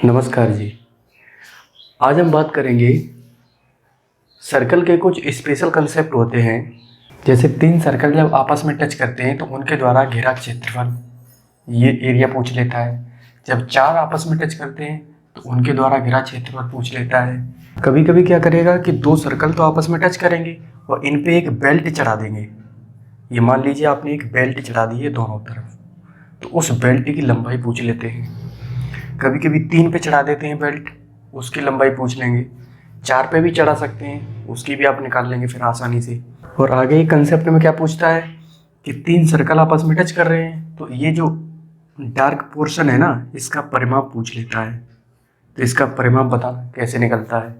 नमस्कार जी। आज हम बात करेंगे सर्कल के कुछ स्पेशल कंसेप्ट होते हैं। जैसे तीन सर्कल जब आपस में टच करते हैं तो उनके द्वारा घेरा क्षेत्रफल ये एरिया पूछ लेता है। जब चार आपस में टच करते हैं तो उनके द्वारा घेरा क्षेत्रफल पूछ लेता है। कभी कभी क्या करेगा कि दो सर्कल तो आपस में टच करेंगे और इन पे एक बेल्ट चढ़ा देंगे। ये मान लीजिए आपने एक बेल्ट चढ़ा दी है दोनों तरफ, तो उस बेल्ट की लंबाई पूछ लेते हैं। कभी कभी तीन पे चढ़ा देते हैं बेल्ट, उसकी लंबाई पूछ लेंगे। चार पे भी चढ़ा सकते हैं, उसकी भी आप निकाल लेंगे फिर आसानी से। और आगे कंसेप्ट में क्या पूछता है कि तीन सर्कल आपस में टच कर रहे हैं तो ये जो डार्क पोर्शन है ना, इसका परिमाप पूछ लेता है। तो इसका परिमाप बताना कैसे निकलता है,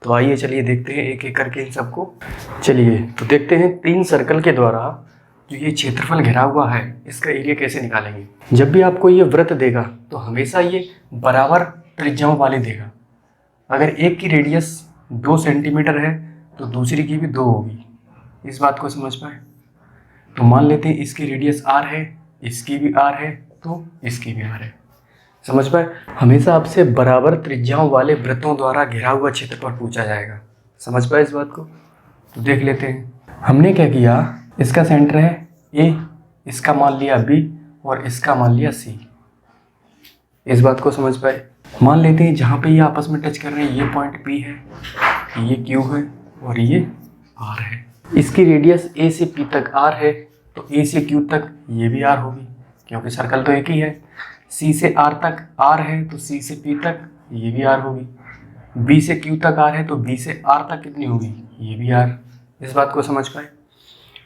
तो आइए चलिए देखते हैं एक एक करके इन सबको। चलिए तो देखते हैं तीन सर्कल के द्वारा जो ये क्षेत्रफल घिरा हुआ है इसका एरिया कैसे निकालेंगे। जब भी आपको ये वृत्त देगा तो हमेशा ये बराबर त्रिज्याओं वाले देगा। अगर एक की रेडियस 2 सेंटीमीटर है तो दूसरी की भी 2 होगी। इस बात को समझ पाए। तो मान लेते हैं इसकी रेडियस r है, इसकी भी r है, तो इसकी भी r है। समझ पाए। हमेशा आपसे बराबर त्रिज्याओं वाले वृत्तों द्वारा घिरा हुआ क्षेत्रफल पूछा जाएगा। समझ पाए इस बात को। तो देख लेते हैं हमने क्या किया। इसका सेंटर है A, इसका मान लिया B और इसका मान लिया C। इस बात को समझ पाए। मान लेते हैं जहाँ पे ये आपस में टच कर रहे हैं ये पॉइंट P है, ये Q है और ये R है। इसकी रेडियस A से P तक R है तो A से Q तक ये भी R होगी क्योंकि सर्कल तो एक ही है। C से R तक R है तो C से P तक ये भी R होगी। B से Q तक R है तो B से R तक कितनी होगी, ये भी R। इस बात को समझ पाए।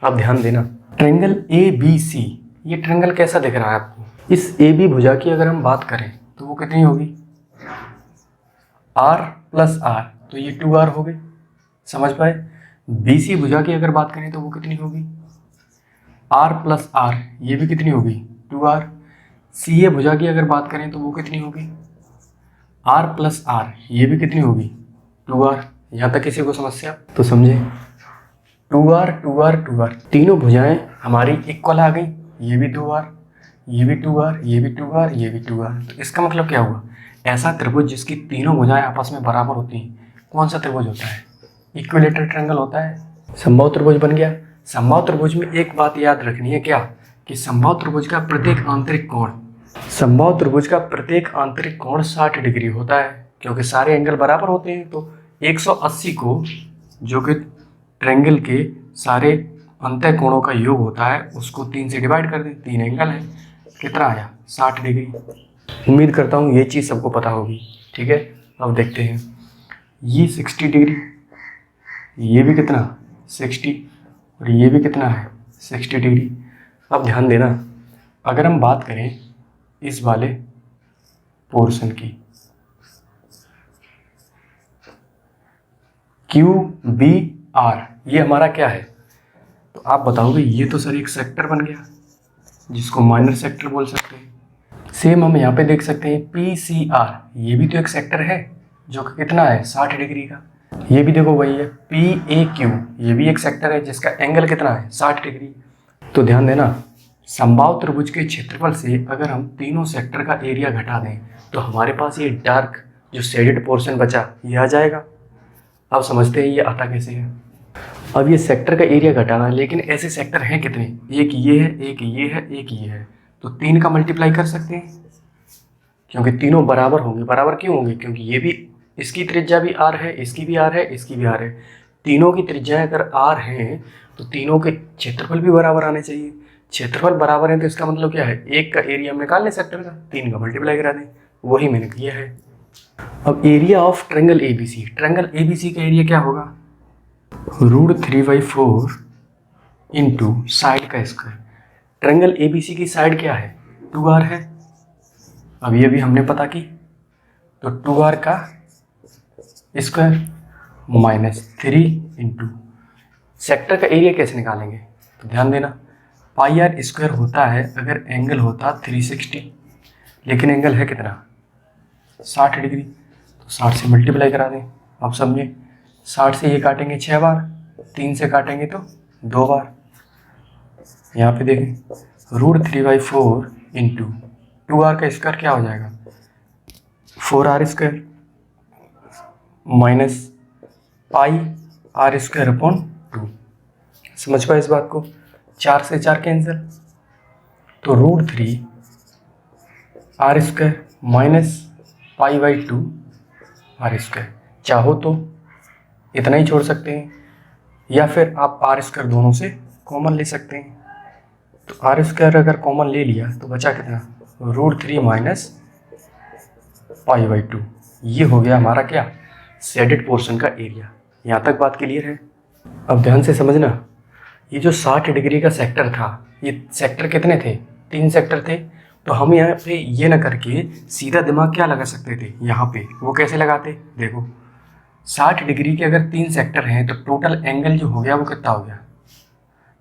अब ध्यान देना, ट्रायंगल ABC, ये ट्रायंगल कैसा दिख रहा है आपको। इस AB भुजा की अगर हम बात करें तो वो कितनी होगी, R प्लस R, तो ये 2R हो गई। समझ पाए। BC भुजा की अगर बात करें तो वो कितनी होगी, R प्लस R, ये भी कितनी होगी, 2R। CA भुजा की अगर बात करें तो वो कितनी होगी, R प्लस R, ये भी कितनी होगी, 2R। यहाँ तक किसी को समस्या तो समझे। 2R 2R 2R, तीनों भुजाएं हमारी इक्वल आ गई। ये भी 2R, ये भी 2R, ये भी 2R, ये भी 2R। तो इसका मतलब क्या हुआ, ऐसा त्रिभुज जिसकी तीनों भुजाएं आपस में बराबर होती हैं कौन सा त्रिभुज होता है, इक्विलेटरल ट्रायंगल होता है। समबाहु त्रिभुज बन गया। समबाहु त्रिभुज में एक बात याद रखनी है, क्या कि समबाहु त्रिभुज का प्रत्येक आंतरिक कोण, समबाहु त्रिभुज का प्रत्येक आंतरिक कोण 60 डिग्री होता है क्योंकि सारे एंगल बराबर होते हैं। तो 180 को, जो कि ट्रायंगल के सारे अंतः कोणों का योग होता है, उसको 3 से डिवाइड कर दें। 3 एंगल है, कितना आया, 60 डिग्री। उम्मीद करता हूँ ये चीज़ सबको पता होगी। ठीक है, अब देखते हैं ये 60 डिग्री, ये भी कितना 60 और ये भी कितना है 60 डिग्री। अब ध्यान देना, अगर हम बात करें इस वाले पोर्शन की, QBR, ये हमारा क्या है, तो आप बताओगे ये तो सर एक सेक्टर बन गया जिसको माइनर सेक्टर बोल सकते हैं। सेम हम यहाँ पे देख सकते हैं PCR, ये भी तो एक सेक्टर है जो कि कितना है 60 डिग्री का। ये भी देखो वही है PAQ, ये भी एक सेक्टर है जिसका एंगल कितना है 60 डिग्री। तो ध्यान देना, समबाहु त्रिभुज के क्षेत्रफल से अगर हम तीनों सेक्टर का एरिया घटा दें तो हमारे पास ये डार्क जो शेडेड पोर्शन बचा ये आ जाएगा। अब समझते हैं ये आता कैसे है। अब ये सेक्टर का एरिया घटाना है, लेकिन ऐसे सेक्टर हैं कितने, एक ये है, एक ये है, एक ये है, तो 3 का मल्टीप्लाई कर सकते हैं क्योंकि तीनों बराबर होंगे। बराबर क्यों होंगे, क्योंकि ये भी, इसकी त्रिज्या भी R है, इसकी भी R है, इसकी भी R है। तीनों की त्रिज्याएं अगर R हैं तो तीनों के क्षेत्रफल भी बराबर आने चाहिए। क्षेत्रफल बराबर है तो इसका मतलब क्या है, एक का एरिया हम निकाल लें सेक्टर का, 3 का मल्टीप्लाई करा दें, वही मैंने किया है। अब area of triangle ABC, triangle ABC का एरिया क्या होगा, √3/4 इंटू साइड का स्क्वायर। ट्रायंगल ABC की साइड क्या है, 2R है, अभी अभी हमने पता की, तो 2R का स्क्वायर -3 इंटू सेक्टर का एरिया कैसे निकालेंगे, तो ध्यान देना πr² होता है अगर एंगल होता 360, लेकिन एंगल है कितना 60 डिग्री, तो 60 से मल्टीप्लाई करा दें। आप समझे, 60 से ये काटेंगे 6 बार, 3 से काटेंगे तो 2 बार। यहाँ पे देखें √3/4 इंटू 2R का स्क्वायर क्या हो जाएगा 4r² minus pi r² upon 2। समझ पाए इस बात को? 4 से 4 कैंसिल, तो √3r² minus pi by 2 r²। चाहो तो इतना ही छोड़ सकते हैं, या फिर आप r² दोनों से कॉमन ले सकते हैं। तो r² अगर कॉमन ले लिया तो बचा कितना, √3 माइनस पाई बाई 2। ये हो गया हमारा क्या, शेडेड पोर्शन का एरिया। यहाँ तक बात क्लियर है? अब ध्यान से समझना, ये जो 60 डिग्री का सेक्टर था, ये सेक्टर कितने थे, 3 सेक्टर थे। तो हम यहाँ पे ये ना करके सीधा दिमाग क्या लगा सकते थे यहाँ पे, वो कैसे लगाते, देखो 60 डिग्री के अगर 3 सेक्टर हैं तो टोटल एंगल जो हो गया वो कितना हो गया।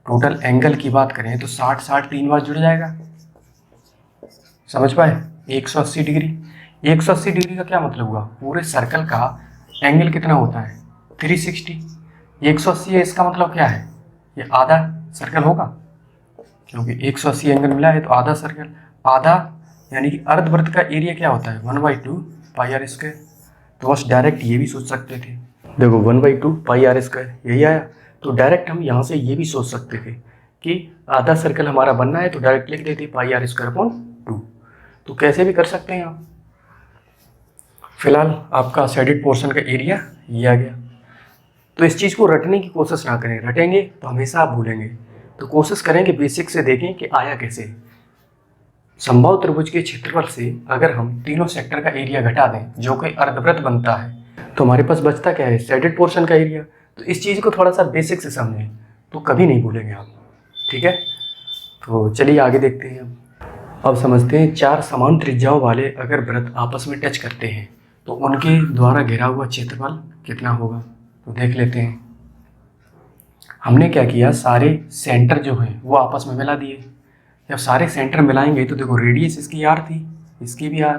टोटल एंगल की बात करें तो 60 3 बार जुड़ जाएगा। समझ पाए? 180 डिग्री। 180 डिग्री का क्या मतलब हुआ, पूरे सर्कल का एंगल कितना होता है, 360। 180 है, इसका मतलब क्या है, ये आधा सर्कल होगा, क्योंकि 180 एंगल मिला है तो आधा सर्कल, आधा यानी कि अर्धवृत्त का एरिया क्या होता है, 1/2 पाई r²। तो बस डायरेक्ट ये भी सोच सकते थे, देखो 1/2 पाई r² यही आया। तो डायरेक्ट हम यहाँ से ये भी सोच सकते थे कि आधा सर्कल हमारा बनना है, तो डायरेक्ट लिख देते पाई r² अपॉन 2। तो कैसे भी कर सकते हैं आप। फिलहाल आपका शेडेड पोर्शन का एरिया ये आ गया। तो इस चीज़ को रटने की कोशिश ना करें, रटेंगे तो हमेशा आप भूलेंगे। तो कोशिश करें कि बेसिक से देखें कि आया कैसे। समबाहु त्रिभुज के क्षेत्रफल से अगर हम तीनों सेक्टर का एरिया घटा दें जो कि अर्धवृत्त बनता है, तो हमारे पास बचता क्या है, शेडेड पोर्शन का एरिया। तो इस चीज़ को थोड़ा सा बेसिक से समझें तो कभी नहीं भूलेंगे आप, ठीक है। तो चलिए आगे देखते हैं। अब समझते हैं, 4 समान त्रिज्याओं वाले अगर वृत्त आपस में टच करते हैं तो उनके द्वारा घिरा हुआ क्षेत्रफल कितना होगा। तो देख लेते हैं। हमने क्या किया, सारे सेंटर जो हैं वो आपस में मिला दिए। जब सारे सेंटर मिलाएंगे तो देखो रेडियस इसकी r थी, इसकी भी r,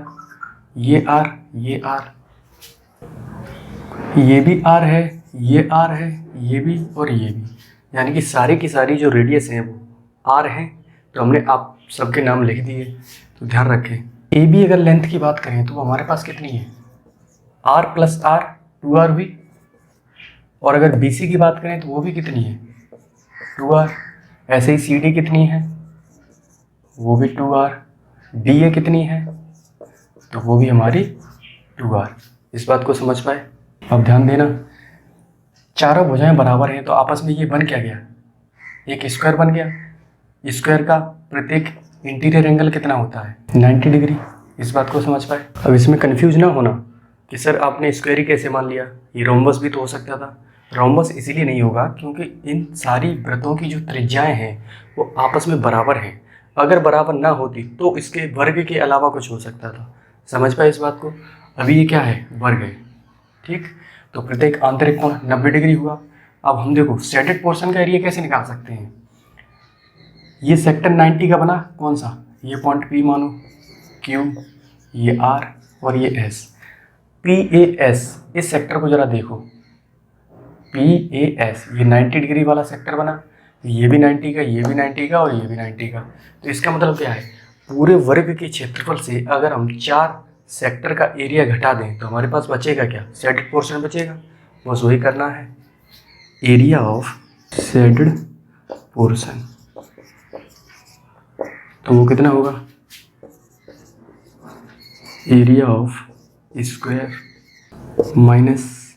ये r, ये r, ये भी r है, ये r है, ये भी और ये भी, यानी कि सारी की सारी जो रेडियस है वो r है। तो हमने आप सबके नाम लिख दिए। तो ध्यान रखें, ए बी अगर लेंथ की बात करें तो वो हमारे पास कितनी है, r प्लस r 2r हुई। और अगर बी सी की बात करें तो वो भी कितनी है, 2r। ऐसे ही सी डी कितनी है, वो भी 2r। डी ए कितनी है, तो वो भी हमारी 2r। इस बात को समझ पाए? अब ध्यान देना, चारों भुजाएं बराबर हैं तो आपस में ये बन क्या गया, एक स्क्वायर बन गया। स्क्वायर का प्रत्येक इंटीरियर एंगल कितना होता है, 90 डिग्री। इस बात को समझ पाए? अब इसमें कंफ्यूज ना होना कि सर आपने स्क्वायर ही कैसे मान लिया, ये रोम्बस भी तो हो सकता था। रोम्बस इसीलिए नहीं होगा क्योंकि इन सारी वृत्तों की जो त्रिज्याएं हैं वो आपस में बराबर हैं। अगर बराबर ना होती तो इसके वर्ग के अलावा कुछ हो सकता था। समझ पाए इस बात को? अभी ये क्या है, वर्ग है, ठीक। तो प्रत्येक आंतरिक कोण 90 डिग्री हुआ। अब हम देखो शेडेड पोर्शन का एरिया कैसे निकाल सकते हैं। ये सेक्टर 90 का बना कौन सा, ये पॉइंट P मानो, Q, ये R और ये S। PAS इस सेक्टर को जरा देखो, PAS ये 90 डिग्री वाला सेक्टर बना, ये भी 90 का, ये भी 90 का और ये भी 90 का। तो इसका मतलब क्या है, पूरे वर्ग के क्षेत्रफल से अगर हम 4 सेक्टर का एरिया घटा दें तो हमारे पास बचेगा क्या, शेडेड पोर्शन बचेगा। बस वही करना है, एरिया ऑफ शेडेड पोर्शन। तो वो कितना होगा, area of square minus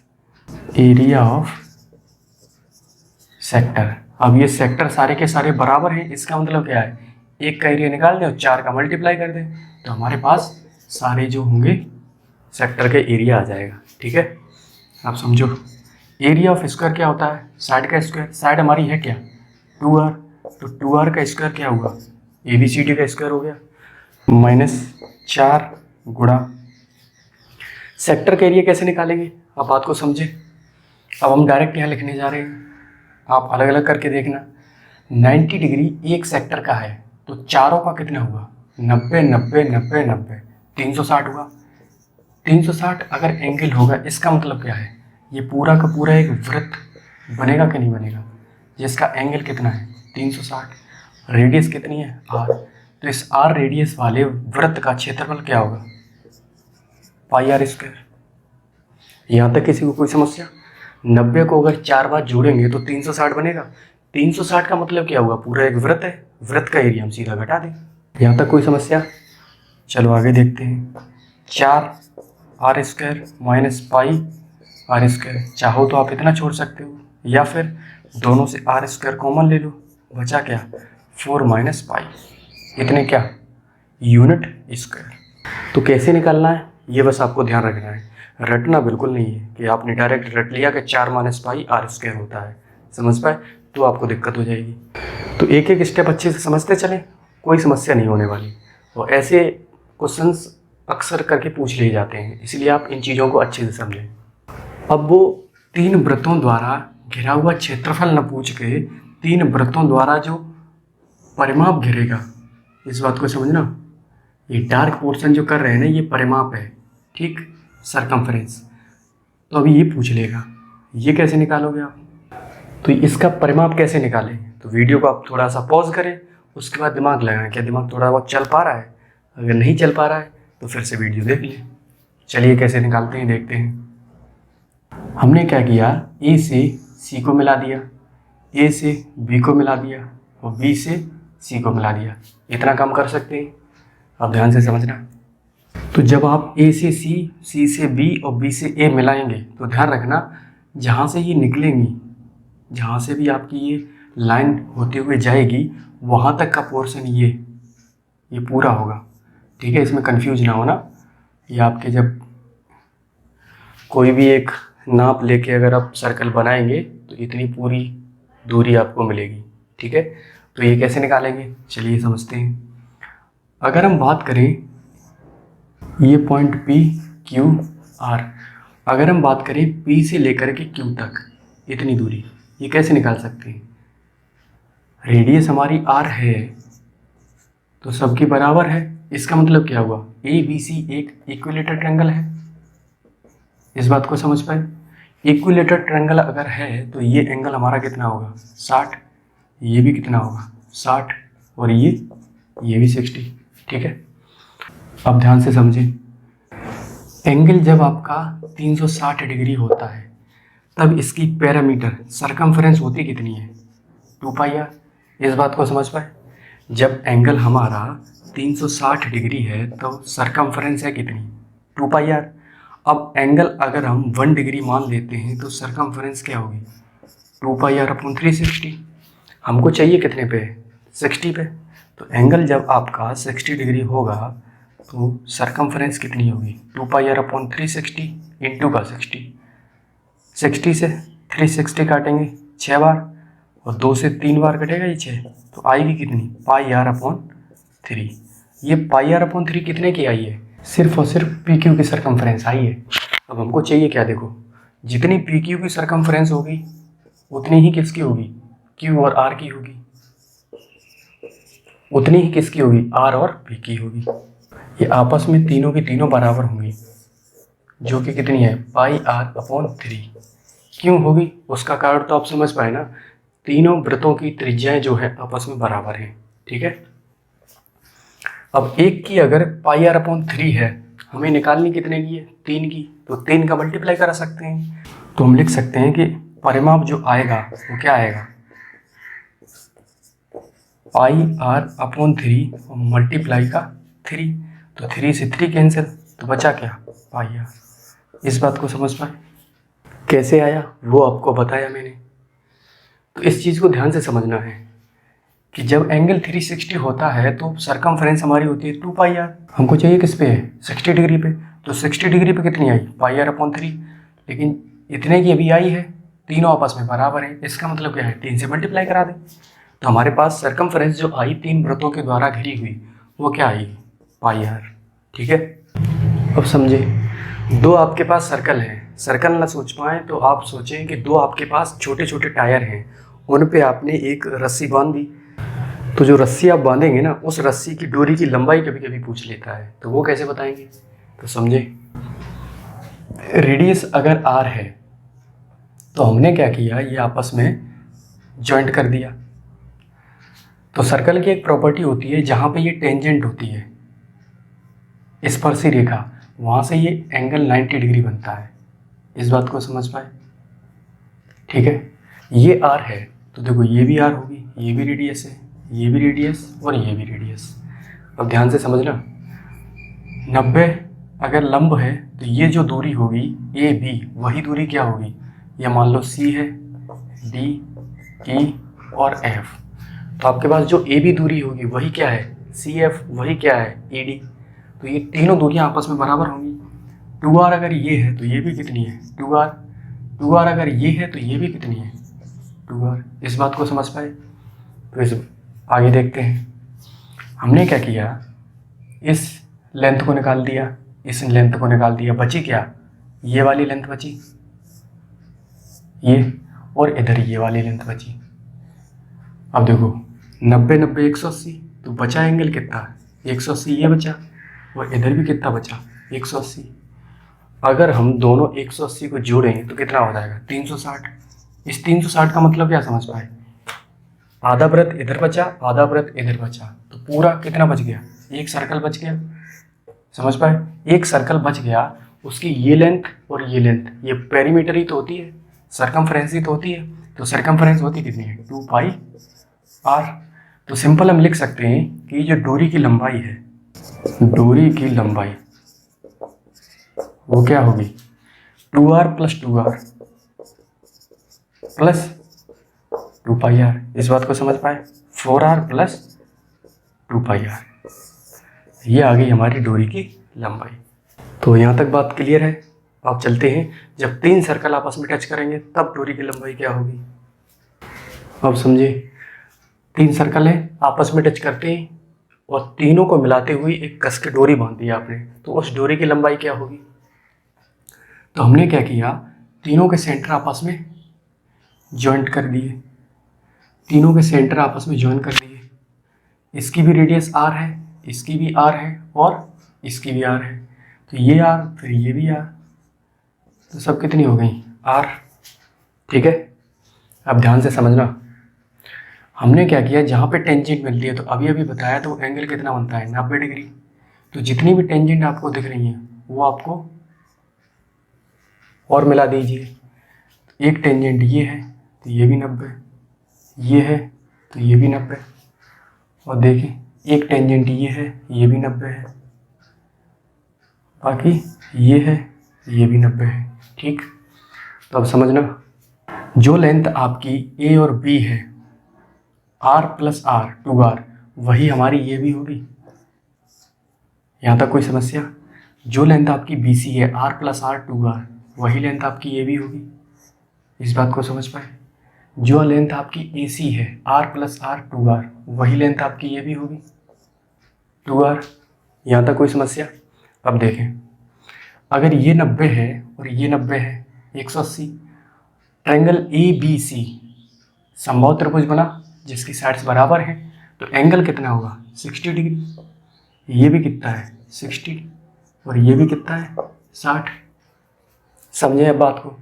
area of sector. अब ये सेक्टर सारे के सारे बराबर हैं, इसका मतलब क्या है, एक का एरिया निकाल दें और 4 का मल्टीप्लाई कर दें तो हमारे पास सारे जो होंगे सेक्टर का एरिया आ जाएगा, ठीक है। आप समझो, एरिया ऑफ स्क्वायर क्या होता है, साइड का स्क्वायर। साइड हमारी है क्या, 2r, तो 2r का स्क्वायर क्या हुआ, ABCD का स्क्वायर हो गया, माइनस 4 गुणा सेक्टर का एरिया कैसे निकालेंगे, आप बात को समझे। अब हम डायरेक्ट यहाँ लिखने जा रहे हैं, आप अलग अलग करके देखना। 90 डिग्री एक सेक्टर का है तो चारों का कितना हुआ, 90 90 90 90, 360 हुआ। 360 अगर एंगल होगा, इसका मतलब क्या है, ये पूरा का पूरा एक वृत्त बनेगा कि नहीं बनेगा, जिसका एंगल कितना है 360। रेडियस कितनी है r, तो इस r रेडियस वाले वृत्त का क्षेत्रफल क्या होगा, पाई आर स्क्वायर। यहाँ तक किसी को कोई समस्या? 90 को अगर 4 बार जोड़ेंगे तो 360 बनेगा। 360 का मतलब क्या हुआ? पूरा एक वृत्त है, वृत्त का एरिया हम सीधा घटा दें। यहाँ तक कोई समस्या? चलो आगे देखते हैं। 4 r square minus pi r square, चाहो तो आप इतना छोड़ सकते हो या फिर दोनों से आर स्क्वायर कॉमन ले लो, बचा क्या? 4 माइनस पाई, इतने क्या? Unit square. तो कैसे निकालना है ये बस आपको ध्यान रखना है, रटना बिल्कुल नहीं है कि आपने डायरेक्ट रट लिया कि 4 माइनस पाई आर स्क्वायर होता है, समझ पाए? तो आपको दिक्कत हो जाएगी। तो एक एक स्टेप अच्छे से समझते चले, कोई समस्या नहीं होने वाली। और ऐसे क्वेश्चंस अक्सर करके पूछ लिए जाते हैं, इसलिए आप इन चीज़ों को अच्छे से समझें। अब वो 3 वृत्तों द्वारा घिरा हुआ क्षेत्रफल न पूछ के 3 वृत्तों द्वारा जो परिमाप घिरेगा, इस बात को समझना। ये डार्क पोर्शन जो कर रहे हैं ना, ये परिमाप है, ठीक, सरकमफ्रेंस। तो अभी ये पूछ लेगा, ये कैसे निकालोगे आप? तो इसका परिमाप कैसे निकालें? तो वीडियो को आप थोड़ा सा पॉज करें, उसके बाद दिमाग लगाएं। क्या दिमाग थोड़ा बहुत चल पा रहा है? अगर नहीं चल पा रहा है तो फिर से वीडियो देख लें। चलिए कैसे निकालते हैं देखते हैं। हमने क्या किया, ए से सी को मिला दिया, ए से बी को मिला दिया और बी से सी को मिला दिया। इतना काम कर सकते हैं, आप ध्यान से समझना। तो जब आप ए से सी से बी और बी से ए मिलाएंगे तो ध्यान रखना, जहाँ से ये निकलेंगी, जहाँ से भी आपकी ये लाइन होते हुए जाएगी, वहाँ तक का पोर्शन ये पूरा होगा, ठीक है? इसमें कंफ्यूज ना होना। ये आपके जब कोई भी एक नाप लेके अगर आप सर्कल बनाएंगे तो इतनी पूरी दूरी आपको मिलेगी, ठीक है? तो ये कैसे निकालेंगे, चलिए समझते हैं। अगर हम बात करें ये पॉइंट पी क्यू आर, अगर हम बात करें पी से लेकर के क्यू तक इतनी दूरी, ये कैसे निकाल सकते हैं? रेडियस हमारी आर है तो सबकी बराबर है। इसका मतलब क्या हुआ? ए बी सी एक इक्विलेटरल ट्रायंगल है, इस बात को समझ पाए? इक्विलेटरल ट्रायंगल अगर है तो ये एंगल हमारा कितना होगा? 60, ये भी कितना होगा? 60, और ये भी 60, ठीक है? अब ध्यान से समझें, एंगल जब आपका 360 डिग्री होता है तब इसकी पैरामीटर सरकमफ्रेंस होती कितनी है? 2 पाई आर। इस बात को समझ पाए? जब एंगल हमारा 360 डिग्री है तो सरकमफ्रेंस है कितनी? 2 पाई आर। अब एंगल अगर हम 1 डिग्री मान लेते हैं तो सरकमफ्रेंस क्या होगी? 2 पाई आर अपॉन 360। हमको चाहिए कितने पे? 60 पे। तो एंगल जब आपका 60 डिग्री होगा तो सरकमफ्रेंस कितनी होगी? 2 पाई आर अपॉन 360 इंटू का 60। 60 से 360 काटेंगे 6 बार और 2 से 3 बार कटेगा ये 6, तो आएगी कितनी? पाई आर अपॉन 3। ये पाई आर अपॉन 3 कितने की आई है? सिर्फ और सिर्फ पी क्यू की सरकमफ्रेंस आई है। अब हमको चाहिए क्या? देखो, जितनी पी क्यू की सरकमफ्रेंस होगी उतनी ही किसकी होगी? क्यू और आर की होगी। उतनी ही किसकी होगी? आर और पी की होगी। ये आपस में तीनों की तीनों बराबर होंगी, जो कि कितनी है? पाई आर अपॉन 3। क्यों होगी उसका कारण तो आप समझ पाए ना, तीनों वृत्तों की त्रिज्याएं जो है आपस में बराबर हैं, ठीक है? अब एक की अगर पाई आर अपॉन 3 है, हमें निकालनी कितने की है? 3 की, तो 3 का मल्टीप्लाई करा सकते हैं। तो हम लिख सकते हैं कि परिमाप जो आएगा वो क्या आएगा? पाई आर अपॉन 3 और मल्टीप्लाई का 3, तो 3 से 3 कैंसिल, तो बचा क्या? पाई आर। इस बात को समझ पाए? कैसे आया वो आपको बताया मैंने। तो इस चीज़ को ध्यान से समझना है कि जब एंगल 360 होता है तो सरकमफ्रेंस हमारी होती है 2 पाई आर। हमको चाहिए किस पे है? 60 डिग्री पे। तो 60 डिग्री पे कितनी आई? पाई आर अपॉन 3। लेकिन इतने की अभी आई है, तीनों आपस में बराबर है। इसका मतलब क्या है? 3 से मल्टीप्लाई करा दें। तो हमारे पास सरकमफ्रेंस जो आई 3 वृत्तों के द्वारा घिरी हुई, वो क्या आएगी? पाई आर, ठीक है? अब समझे, 2 आपके पास सर्कल हैं। सर्कल ना सोच पाए तो आप सोचें कि 2 आपके पास छोटे छोटे टायर हैं, उन पे आपने एक रस्सी बांध दी। तो जो रस्सी आप बांधेंगे ना, उस रस्सी की डोरी की लंबाई कभी कभी पूछ लेता है, तो वो कैसे बताएंगे? तो समझे, रेडियस अगर आर है तो हमने क्या किया, ये आपस में जॉइंट कर दिया। तो सर्कल की एक प्रॉपर्टी होती है जहाँ पे ये टेंजेंट होती है, स्पर्शी रेखा, वहाँ से ये एंगल 90 डिग्री बनता है। इस बात को समझ पाए? ठीक है, ये आर है तो देखो ये भी आर होगी, ये भी रेडियस है, ये भी रेडियस और ये भी रेडियस। अब ध्यान से समझना, 90 अगर लंब है तो ये जो दूरी होगी ए बी, वही दूरी क्या होगी, ये मान लो सी है, डी, ई और एफ। तो आपके पास जो ए बी दूरी होगी वही क्या है, सी एफ, वही क्या है, ई डी। तो ये तीनों दूरियां आपस में बराबर होंगी। 2r अगर ये है तो ये भी कितनी है, 2r। 2r अगर ये है तो ये भी कितनी है, 2r। इस बात को समझ पाए? तो इस आगे देखते हैं। हमने क्या किया, इस लेंथ को निकाल दिया, इस लेंथ को निकाल दिया, बची क्या, ये वाली लेंथ बची, ये, और इधर ये वाली लेंथ बची। अब देखो 90 90 180, तो बचा एंगल कितना, 180 ये बचा, और इधर भी कितना बचा, 180। अगर हम दोनों 180 को जोड़ें तो कितना हो जाएगा, 360। इस 360 का मतलब क्या समझ पाए, आधा वृत्त इधर बचा, आधा वृत्त इधर बचा, तो पूरा कितना बच गया, एक सर्कल बच गया। समझ पाए? एक सर्कल बच गया, उसकी ये लेंथ और ये लेंथ, ये पेरीमीटर ही तो होती है, सरकमफ्रेंस ही तो होती है। तो सरकमफ्रेंस होती कितनी है, 2 पाई आर। तो सिंपल हम लिख सकते हैं कि जो डोरी की लंबाई है, डोरी की लंबाई वो क्या होगी, 2r plus 2r plus 2 pi are. इस बात को समझ पाए, 4r प्लस 2 पाई आर। ये आ गई हमारी डोरी की लंबाई। तो यहाँ तक बात क्लियर है? आप चलते हैं, जब 3 सर्कल आपस में टच करेंगे तब डोरी की लंबाई क्या होगी। अब समझे, 3 सर्कल हैं, आपस में टच करते हैं और तीनों को मिलाते हुए एक कस की डोरी बांध दी आपने, तो उस डोरी की लंबाई क्या होगी। तो हमने क्या किया, तीनों के सेंटर आपस में जॉइंट कर दिए, तीनों के सेंटर आपस में जॉइन कर दिए। इसकी भी रेडियस आर है, इसकी भी आर है और इसकी भी आर है, तो ये आर फिर ये भी आर, तो सब कितनी हो गई, आर। ठीक है, अब ध्यान से समझना, हमने क्या किया, जहाँ पे टेंजेंट मिलती है, तो अभी अभी बताया तो एंगल कितना बनता है, 90 डिग्री। तो जितनी भी टेंजेंट आपको दिख रही हैं वो आपको और मिला दीजिए। एक टेंजेंट ये है तो ये भी 90, ये है तो ये भी 90, और देखिए एक टेंजेंट ये है, ये भी 90 है, बाकी ये है, ये भी 90 है। ठीक, तो अब समझना, जो लेंथ आपकी ए और बी है, r प्लस आर 2r, वही हमारी ये भी होगी। यहाँ तक कोई समस्या? जो लेंथ आपकी बी सी है, r प्लस आर 2r, वही लेंथ आपकी ये भी होगी। इस बात को समझ पाए? जो लेंथ आपकी ए सी है, r प्लस आर 2r, वही लेंथ आपकी ये भी होगी, 2r। यहाँ तक कोई समस्या? अब देखें, अगर ये 90 है और ये 90 है, 180, ट्रायंगल ए बी सी समबाहु त्रिभुज बना जिसकी साइड्स बराबर हैं, तो एंगल कितना होगा, 60 डिग्री। ये भी कितना है, 60, और ये भी कितना है, 60। समझे अब बात को?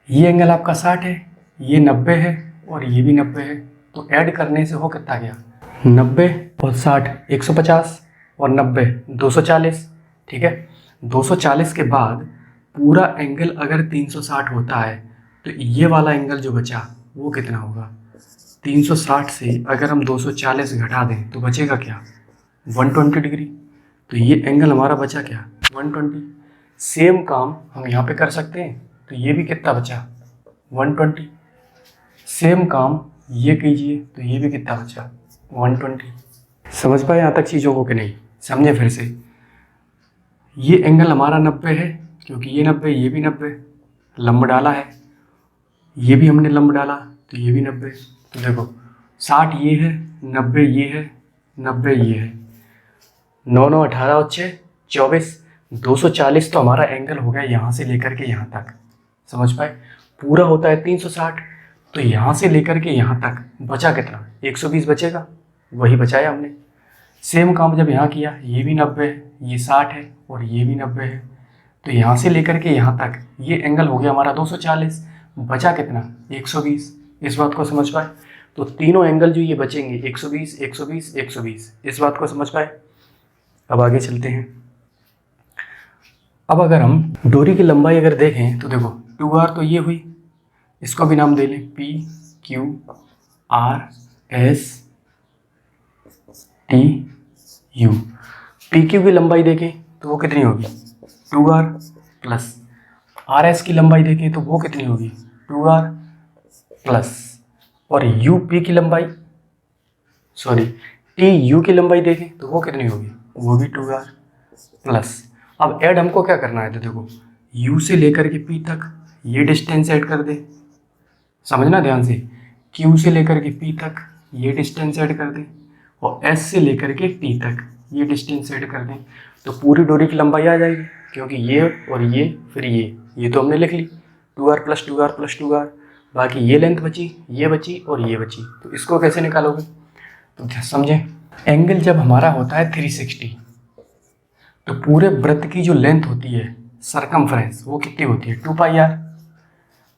ये एंगल आपका 60 है, ये 90 है और ये भी 90 है, तो ऐड करने से हो कितना गया, 90 और 60 150 और 90 240। ठीक है, 240 के बाद पूरा एंगल अगर 360 होता है तो ये वाला एंगल जो बचा वो कितना होगा, 360 से अगर हम 240 घटा दें तो बचेगा क्या, 120 डिग्री। तो ये एंगल हमारा बचा क्या, 120। सेम काम हम यहाँ पे कर सकते हैं, तो ये भी कितना बचा, 120। सेम काम ये कीजिए तो ये भी कितना बचा, 120। समझ पाए यहाँ तक चीज़ों को कि नहीं? समझे फिर से, ये एंगल हमारा 90 है क्योंकि ये 90, ये भी 90, लंब डाला है, ये भी हमने लंब डाला तो ये भी 90। तो देखो 60 ये है, 90 ये है, 90 ये है, 9 9 18 और 6 24, 240 तो हमारा एंगल हो गया यहाँ से लेकर के यहाँ तक। समझ पाए? पूरा होता है 360, तो यहाँ से लेकर के यहाँ तक बचा कितना, 120 बचेगा, वही बचाया हमने। सेम काम जब यहाँ किया, ये भी 90 है, ये 60 है और ये भी 90 है, तो यहाँ से लेकर के यहाँ तक ये एंगल हो गया हमारा 240, बचा कितना, 120। इस बात को समझ पाए? तो तीनों एंगल जो ये बचेंगे 120 120 120, इस बात को समझ पाए? अब आगे चलते हैं। अब अगर हम डोरी की लंबाई अगर देखें तो देखो 2r तो ये हुई, इसको भी नाम दे लें P Q R S T U। P Q की लंबाई देखें तो वो कितनी होगी 2r प्लस आर एस की लंबाई देखें तो वो कितनी होगी 2r प्लस, और यू पी की लंबाई टी यू की लंबाई देखें तो वो कितनी होगी वो भी 2r प्लस। अब ऐड हमको क्या करना है तो देखो u से लेकर के p तक ये डिस्टेंस ऐड कर दे, समझना ध्यान से, q से लेकर के p तक ये डिस्टेंस ऐड कर दें और s से लेकर के t तक ये डिस्टेंस ऐड कर दें तो पूरी डोरी की लंबाई आ जाएगी, क्योंकि ये और ये फिर ये तो हमने लिख ली 2r plus 2r plus 2r, बाकी ये लेंथ बची, ये बची और ये बची। तो इसको कैसे निकालोगे तो समझें, एंगल जब हमारा होता है 360 तो पूरे वृत्त की जो लेंथ होती है सरकमफ्रेंस वो कितनी होती है 2πr।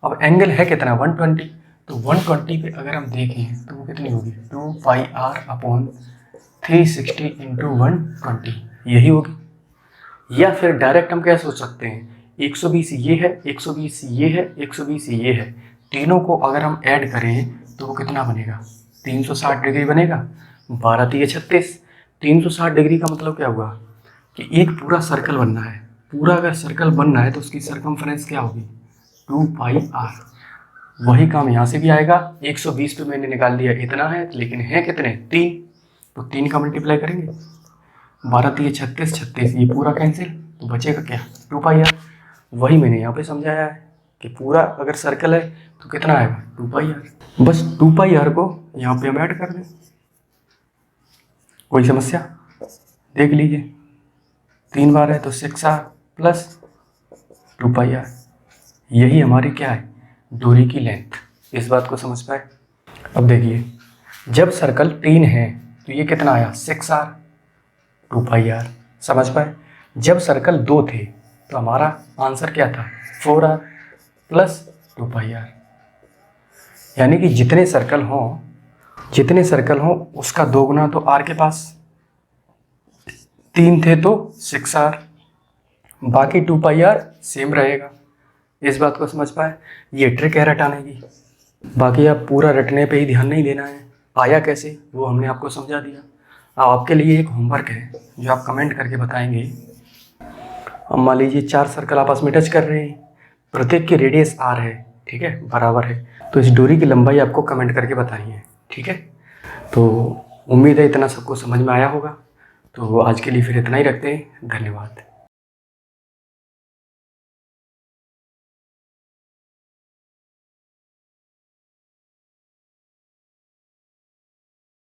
अब एंगल है कितना 120, तो 120 पे अगर हम देखें तो वो कितनी होगी 2πr अपॉन 360 इंटू 120 यही होगी। या फिर डायरेक्ट हम क्या सोच सकते हैं 120 ये है, 120 ये है, 120 ये है, तीनों को अगर हम ऐड करें तो वो कितना बनेगा 360 डिग्री बनेगा। 12 3 36, 360 डिग्री का मतलब क्या हुआ कि एक पूरा सर्कल बनना है, पूरा अगर सर्कल बनना है तो उसकी सर्कमफ्रेंस क्या होगी 2πr। वही काम यहाँ से भी आएगा, 120 पे मैंने निकाल दिया इतना है, लेकिन है कितने 3, तो 3 का मल्टीप्लाई करेंगे 12 3 36 36, ये पूरा कैंसिल तो बचेगा क्या 2πr। वही मैंने यहाँ पे समझाया है कि पूरा अगर सर्कल है तो कितना आएगा 2πr। बस 2πr को यहाँ पे हम ऐड कर दें, कोई समस्या देख लीजिए, 3 बार है तो 6r प्लस 2πr, यही हमारी क्या है डोरी की लेंथ। इस बात को समझ पाए। अब देखिए जब सर्कल 3 है तो ये कितना आया 6r 2πr, समझ पाए। जब सर्कल 2 थे तो हमारा आंसर क्या था 4r प्लस 2πr। यानी कि जितने सर्कल हों उसका 2 गुना तो r के पास, 3 थे तो 6r, बाकी 2πr सेम रहेगा। इस बात को समझ पाए। ये ट्रिक है रटाने की, बाकी आप पूरा रटने पे ही ध्यान नहीं देना है, आया कैसे वो हमने आपको समझा दिया। अब आपके लिए एक होमवर्क है जो आप कमेंट करके बताएंगे। अब मान लीजिए 4 सर्कल आपस में टच कर रहे हैं, प्रत्येक की रेडियस r है, ठीक है, बराबर है, तो इस डोरी की लंबाई आपको कमेंट करके बतानी है, ठीक है। तो उम्मीद है इतना सबको समझ में आया होगा। तो आज के लिए फिर इतना ही रखते हैं, धन्यवाद।